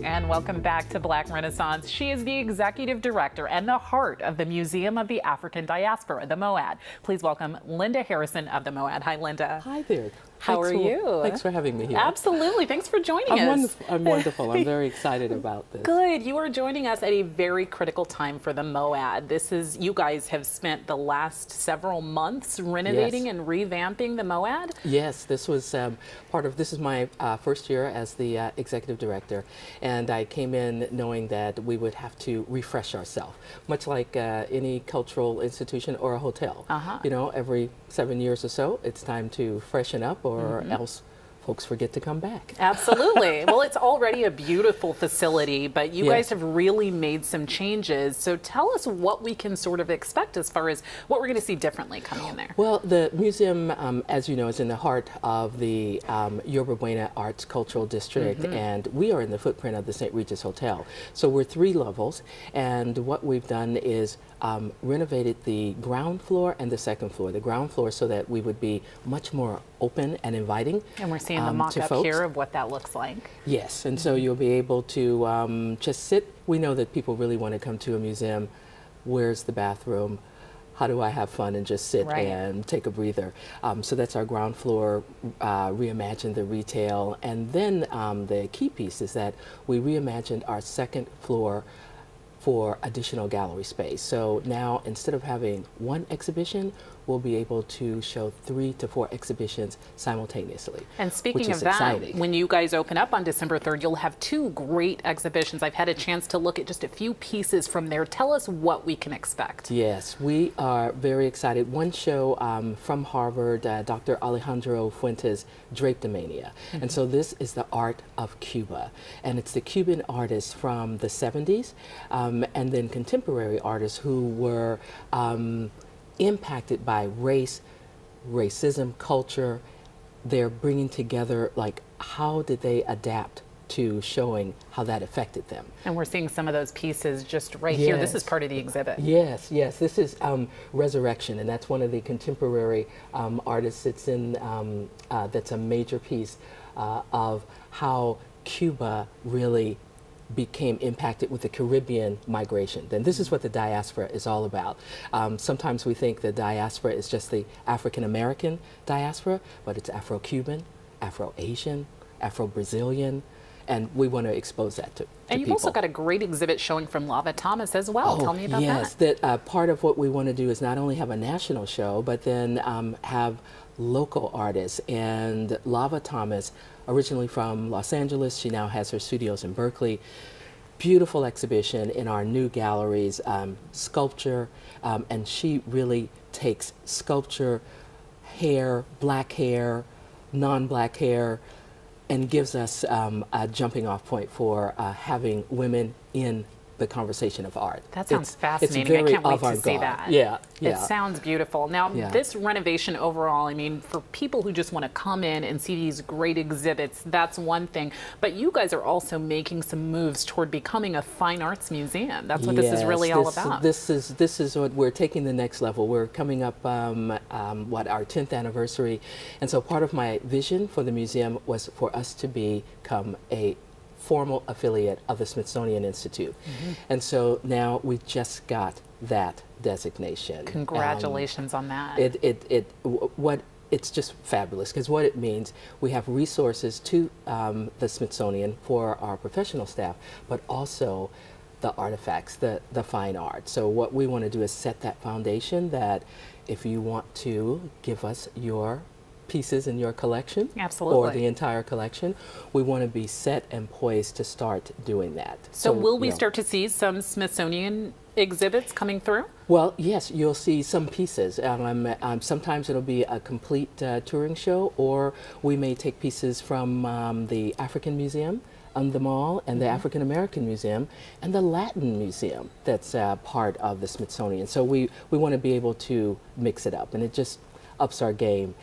And welcome back to Black Renaissance. She is the executive director and the heart of the Museum of the African Diaspora, the MOAD. Please welcome Linda Harrison of the MOAD. Hi, Linda. Hi there. How are you? Thanks for having me here. Absolutely. Thanks for joining us. I'm wonderful. I'm very excited about this. Good. You are joining us at a very critical time for the MOAD. You guys have spent the last several months renovating and revamping the MOAD? Yes, this was this is my first year as the executive director, and I came in knowing that we would have to refresh ourselves, much like any cultural institution or a hotel. You know, every 7 years or so, it's time to freshen up, or else folks forget to come back. Absolutely. Well, it's already a beautiful facility, but you guys have really made some changes. So tell us what we can sort of expect as far as what we're going to see differently coming in there. Well, the museum, as you know, is in the heart of the Yerba Buena Arts Cultural District, and we are in the footprint of the St. Regis Hotel. So we're 3 levels, and what we've done is renovated the ground floor and the second floor. The ground floor so that we would be much more open and inviting. And we're seeing the mock-up here of what that looks like. Yes, and so you'll be able to just sit. We know that people really want to come to a museum. Where's the bathroom? How do I have fun and just sit and take a breather? So that's our ground floor, reimagine the retail. And then the key piece is that we reimagined our second floor for additional gallery space. So now, instead of having 1 exhibition, we'll be able to show 3 to 4 exhibitions simultaneously. And speaking of that, when you guys open up on December 3rd, you'll have 2 great exhibitions. I've had a chance to look at just a few pieces from there. Tell us what we can expect. Yes, we are very excited. One show from Harvard, Dr. Alejandro Fuentes, Drapetomania. And so this is the art of Cuba. And it's the Cuban artists from the 70s and then contemporary artists who were impacted by race, racism, culture. They're bringing together, like, how did they adapt to showing how that affected them. And we're seeing some of those pieces just right here. This is part of the exhibit. Yes, yes. This is Resurrection, and that's one of the contemporary artists. It's in, that's a major piece of how Cuba really became impacted with the Caribbean migration. Then this is what the diaspora is all about. Sometimes we think the diaspora is just the African-American diaspora, but it's Afro-Cuban, Afro-Asian, Afro-Brazilian, and we want to expose that to And you've people. also got a great exhibit showing from Lava Thomas as well. Tell me about that. Yes, that part of what we want to do is not only have a national show, but then have local artists. And Lava Thomas, originally from Los Angeles, she now has her studios in Berkeley. Beautiful exhibition in our new galleries, sculpture, and she really takes sculpture, hair, black hair, non-black hair, and gives us a jumping off point for having women in the conversation of art. That sounds fascinating. I can't wait to see that. Yeah, It sounds beautiful. Now, this renovation overall, I mean, for people who just want to come in and see these great exhibits, that's one thing. But you guys are also making some moves toward becoming a fine arts museum. That's what this is really all about. This is what we're taking the next level. We're coming up, our 10th anniversary. And so part of my vision for the museum was for us to become a formal affiliate of the Smithsonian Institute. And so now we just got that designation. Congratulations on that. It's just fabulous, because what it means, we have resources to the Smithsonian for our professional staff, but also the artifacts, the fine art. So what we want to do is set that foundation that if you want to give us your pieces in your collection, or the entire collection, we want to be set and poised to start doing that. So will we start to see some Smithsonian exhibits coming through? Well, yes, you'll see some pieces. Sometimes it'll be a complete touring show, or we may take pieces from the African Museum on the Mall, and the African American Museum, and the Latin Museum that's part of the Smithsonian. So we want to be able to mix it up, and it just ups our game.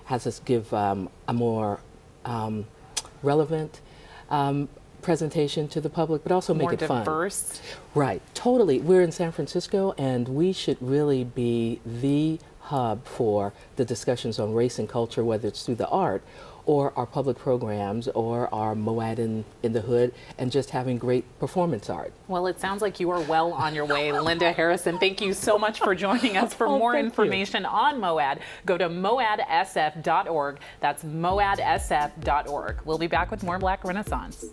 Has us give a more relevant presentation to the public, but also make it fun. More diverse? Right, totally. We're in San Francisco, and we should really be the hub for the discussions on race and culture, whether it's through the art or our public programs, or our MOAD in the hood, and just having great performance art. Well, it sounds like you are well on your way. Linda Harrison, thank you so much for joining us. For more information on MOAD, go to moadsf.org. That's moadsf.org. We'll be back with more Black Renaissance.